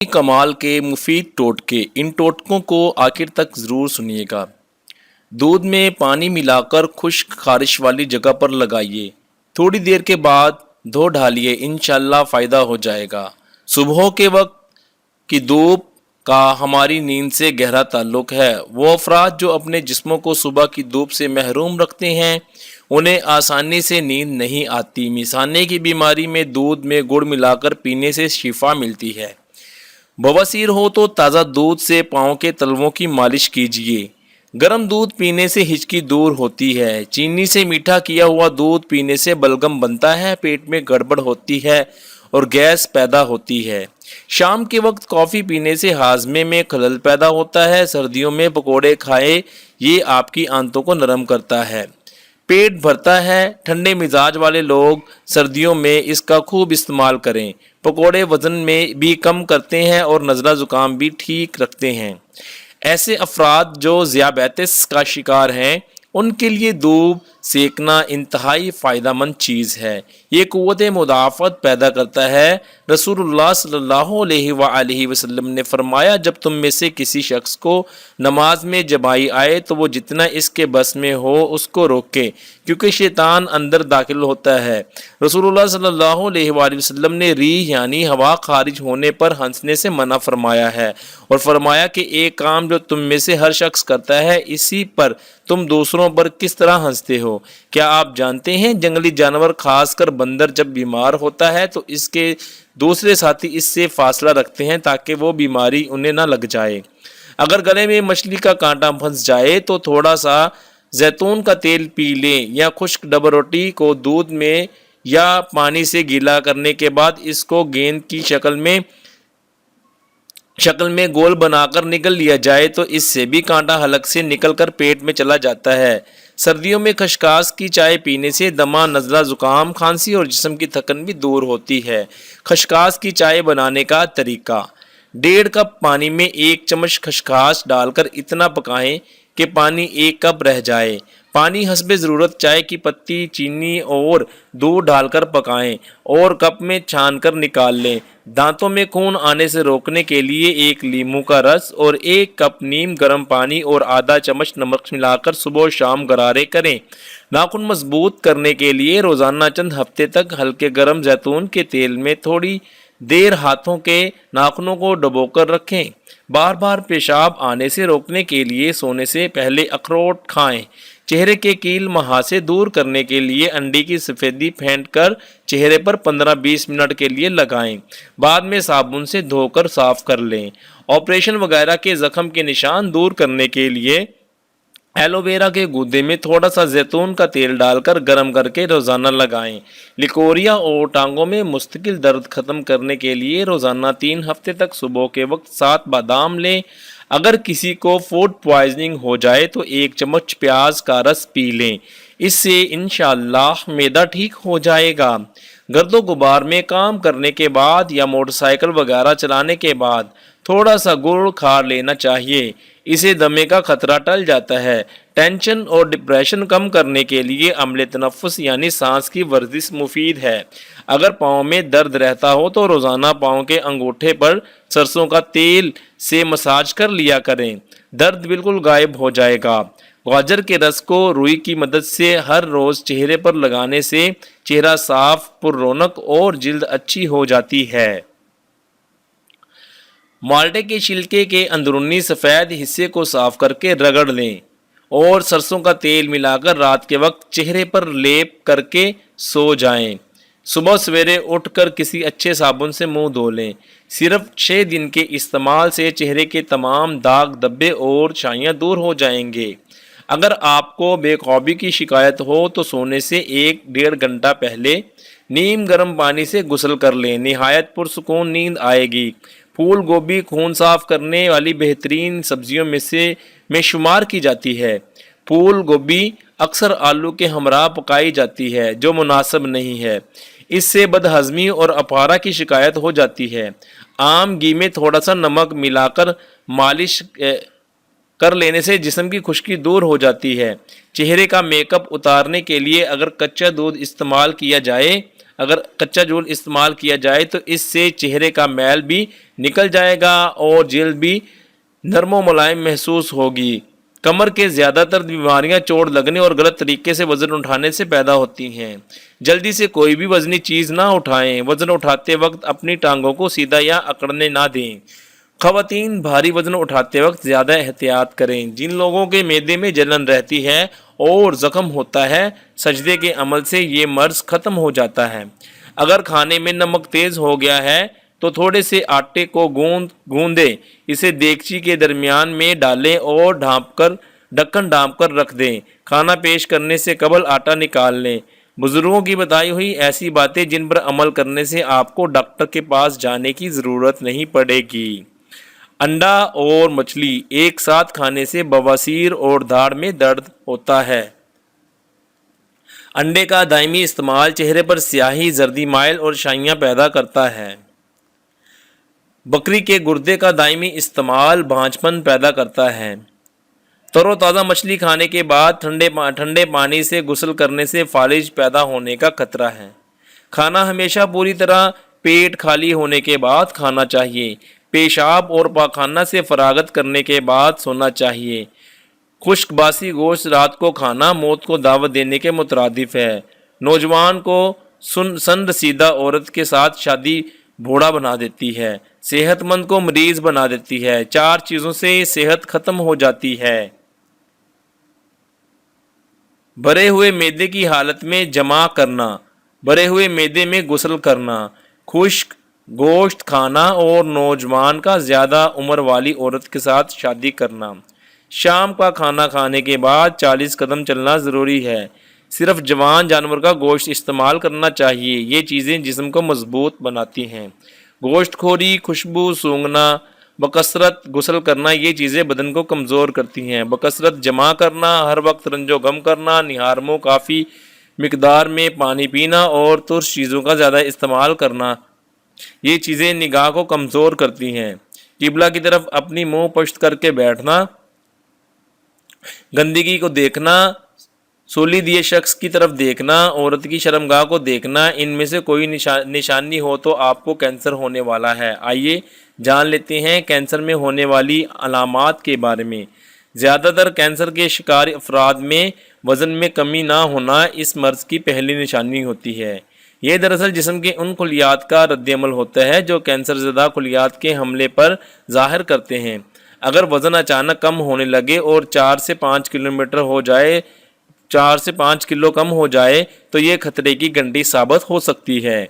कमाल के मुफीद टोटके। इन टोटकों को आखिर तक ज़रूर सुनिएगा। दूध में पानी मिलाकर खुश्क खारिश वाली जगह पर लगाइए। थोड़ी देर के बाद धो ढालिए, इंशाल्लाह फ़ायदा हो जाएगा। सुबह के वक्त की धूप का हमारी नींद से गहरा ताल्लुक़ है। वो अफराद जो अपने जिस्मों को सुबह की धूप से महरूम रखते हैं उन्हें आसानी से नींद नहीं आती। मिसाने की बीमारी में दूध में गुड़ मिलाकर पीने से शिफा मिलती है। बवासीर हो तो ताज़ा दूध से पाँव के तलवों की मालिश कीजिए। गर्म दूध पीने से हिचकी दूर होती है। चीनी से मीठा किया हुआ दूध पीने से बलगम बनता है, पेट में गड़बड़ होती है और गैस पैदा होती है। शाम के वक्त कॉफ़ी पीने से हाजमे में खलल पैदा होता है। सर्दियों में पकोड़े खाएं, ये आपकी आंतों को नरम करता है, पेट भरता है। ठंडे मिजाज वाले लोग सर्दियों में इसका खूब इस्तेमाल करें। पकोड़े वज़न में भी कम करते हैं और नज़ला ज़ुकाम भी ठीक रखते हैं। ऐसे अफराद जो ज़ियाबेतिस का शिकार हैं उनके लिए दूध सेकना इंतहाई फ़ायदेमंद चीज़ है। ये क़ुव्वत मुदाफ़त पैदा करता है। रसूलुल्लाह सल्लल्लाहु अलैहि वसल्लम ने फरमाया, जब तुम में से किसी शख्स को नमाज में जबाई आए तो वो जितना इसके बस में हो उसको रोके, क्योंकि शैतान अंदर दाखिल होता है। रसूलुल्लाह सल्लल्लाहु अलैहि वसल्लम ने रीह यानी हवा खारिज होने पर हंसने से मना फरमाया है और फरमाया कि एक काम जो तुम में से हर शख्स करता है इसी पर तुम दूसरों पर किस तरह हंसते हो। क्या आप जानते हैं जंगली जानवर खासकर बंदर जब बीमार होता है तो इसके दूसरे साथी इससे फासला रखते हैं ताकि वो बीमारी उन्हें ना लग जाए। अगर गले में मछली का कांटा फंस जाए तो थोड़ा सा जैतून का तेल पी लें या खुश्क डबर रोटी को दूध में या पानी से गीला करने के बाद इसको गेंद की शक्ल में गोल बनाकर निगल लिया जाए तो इससे भी कांटा हलक से निकलकर पेट में चला जाता है। सर्दियों में खसकास की चाय पीने से दमा, नज़ला, ज़ुकाम, खांसी और जिस्म की थकन भी दूर होती है। खसकास की चाय बनाने का तरीका: 1.5 कप पानी में 1 चम्मच खसकास डालकर इतना पकाएं कि पानी 1 कप रह जाए। पानी हस्बे ज़रूरत चाय की पत्ती, चीनी और दूध डालकर पकाएं और कप में छानकर निकाल लें। दांतों में खून आने से रोकने के लिए 1 लीमू का रस और 1 कप नीम गर्म पानी और आधा चम्मच नमक मिलाकर सुबह शाम गरारे करें। नाखून मजबूत करने के लिए रोज़ाना चंद हफ्ते तक हल्के गर्म जैतून के तेल में थोड़ी देर हाथों के नाखूनों को डुबोकर रखें। बार बार पेशाब आने से रोकने के लिए सोने से पहले अखरोट खाएं। चेहरे के कील मुहासे दूर करने के लिए अंडे की सफ़ेदी फेंटकर चेहरे पर 15-20 मिनट के लिए लगाएं। बाद में साबुन से धोकर साफ कर लें। ऑपरेशन वगैरह के ज़ख्म के निशान दूर करने के लिए एलोवेरा के गूदे में थोड़ा सा जैतून का तेल डालकर गर्म करके रोज़ाना लगाएं। लिकोरिया और टांगों में मुस्तकिल दर्द ख़त्म करने के लिए रोज़ाना 3 हफ्ते तक सुबह के वक्त 7 बादाम लें। अगर किसी को फूड पॉइजनिंग हो जाए तो 1 चम्मच प्याज का रस पी लें, इससे इंशाअल्लाह मैदा ठीक हो जाएगा। गर्दो गुबार में काम करने के बाद या मोटरसाइकिल वगैरह चलाने के बाद थोड़ा सा गुड़ खा लेना चाहिए, इससे दमे का खतरा टल जाता है। टेंशन और डिप्रेशन कम करने के लिए अम्ल तनफ़ुस यानी सांस की वर्जिश मुफीद है। अगर पाँव में दर्द रहता हो तो रोज़ाना पाँव के अंगूठे पर सरसों का तेल से मसाज कर लिया करें, दर्द बिल्कुल गायब हो जाएगा। गाजर के रस को रुई की मदद से हर रोज़ चेहरे पर लगाने से चेहरा साफ, पुररौनक और जिल्द अच्छी हो जाती है। माल्टे के छिलके के अंदरूनी सफ़ेद हिस्से को साफ करके रगड़ लें और सरसों का तेल मिलाकर रात के वक्त चेहरे पर लेप करके सो जाएं। सुबह सवेरे उठकर किसी अच्छे साबुन से मुंह धो लें। सिर्फ 6 दिन के इस्तेमाल से चेहरे के तमाम दाग, धब्बे और छाइयाँ दूर हो जाएंगे। अगर आपको बेख्वाबी की शिकायत हो तो सोने से 1-1.5 घंटा पहले नीम गर्म पानी से गुस्ल कर लें, निहायत पुरसुकून नींद आएगी। फूल गोभी खून साफ करने वाली बेहतरीन सब्जियों में शुमार की जाती है। फूल गोभी अक्सर आलू के हमरा पकाई जाती है जो मुनासिब नहीं है, इससे बदहज़मी और अपारा की शिकायत हो जाती है। आम घी में थोड़ा सा नमक मिलाकर मालिश कर लेने से जिस्म की खुश्की दूर हो जाती है। चेहरे का मेकअप उतारने के लिए अगर कच्चा दूध इस्तेमाल किया जाए, اگر کچا جھول استعمال کیا جائے تو اس سے چہرے کا میل بھی نکل جائے گا اور جلد بھی نرم و ملائم محسوس ہوگی۔ کمر کے زیادہ تر بیماریاں چوٹ لگنے اور غلط طریقے سے وزن اٹھانے سے پیدا ہوتی ہیں۔ جلدی سے کوئی بھی وزنی چیز نہ اٹھائیں۔ وزن اٹھاتے وقت اپنی ٹانگوں کو سیدھا یا اکڑنے نہ دیں۔ خواتین بھاری وزن اٹھاتے وقت زیادہ احتیاط کریں۔ جن لوگوں کے معدے میں جلن رہتی ہے اور زخم ہوتا ہے، سجدے کے عمل سے یہ مرض ختم ہو جاتا ہے۔ اگر کھانے میں نمک تیز ہو گیا ہے تو تھوڑے سے آٹے کو گوندیں، اسے دیگچی کے درمیان میں ڈالیں اور ڈھکن ڈھانپ کر رکھ دیں۔ کھانا پیش کرنے سے قبل آٹا نکال لیں۔ بزرگوں کی بتائی ہوئی ایسی باتیں جن پر عمل کرنے سے آپ کو ڈاکٹر کے پاس جانے کی ضرورت نہیں پڑے گی۔ انڈا اور مچھلی ایک ساتھ کھانے سے بواسیر اور داڑھ میں درد ہوتا ہے۔ انڈے کا دائمی استعمال چہرے پر سیاہی، زردی مائل اور شائیاں پیدا کرتا ہے۔ بکری کے گردے کا دائمی استعمال بھانجپن پیدا کرتا ہے۔ تر و تازہ مچھلی کھانے کے بعد ٹھنڈے پانی سے غسل کرنے سے فالج پیدا ہونے کا خطرہ ہے۔ کھانا ہمیشہ پوری طرح پیٹ خالی ہونے کے بعد کھانا چاہیے۔ پیشاب اور پاخانہ سے فراغت کرنے کے بعد سونا چاہیے۔ خشک باسی گوشت رات کو کھانا موت کو دعوت دینے کے مترادف ہے۔ نوجوان کو سن رسیدہ عورت کے ساتھ شادی بوڑھا بنا دیتی ہے، صحت مند کو مریض بنا دیتی ہے۔ 4 چیزوں سے صحت ختم ہو جاتی ہے۔ بھرے ہوئے معدے کی حالت میں جمع کرنا، بھرے ہوئے معدے میں غسل کرنا، خشک گوشت کھانا اور نوجوان کا زیادہ عمر والی عورت کے ساتھ شادی کرنا۔ شام کا کھانا کھانے کے بعد 40 قدم چلنا ضروری ہے۔ صرف جوان جانور کا گوشت استعمال کرنا چاہیے۔ یہ چیزیں جسم کو مضبوط بناتی ہیں۔ گوشت خوری، خوشبو سونگھنا، بکثرت غسل کرنا یہ چیزیں بدن کو کمزور کرتی ہیں۔ بکثرت جمع کرنا، ہر وقت رنج و غم کرنا، نہارمو کافی مقدار میں پانی پینا اور ترش چیزوں کا زیادہ استعمال کرنا یہ چیزیں نگاہ کو کمزور کرتی ہیں۔ قبلہ کی طرف اپنی منہ پشت کر کے بیٹھنا، گندگی کو دیکھنا، سولی دیے شخص کی طرف دیکھنا، عورت کی شرمگاہ کو دیکھنا، ان میں سے کوئی نشانی ہو تو آپ کو کینسر ہونے والا ہے۔ آئیے جان لیتے ہیں کینسر میں ہونے والی علامات کے بارے میں۔ زیادہ تر کینسر کے شکار افراد میں وزن میں کمی نہ ہونا اس مرض کی پہلی نشانی ہوتی ہے۔ یہ دراصل جسم کے ان خلیات کا رد عمل ہوتا ہے جو کینسر زدہ خلیات کے حملے پر ظاہر کرتے ہیں۔ اگر وزن اچانک کم ہونے لگے اور 4 سے 5 کلو کم ہو جائے تو یہ خطرے کی گھنٹی ثابت ہو سکتی ہے۔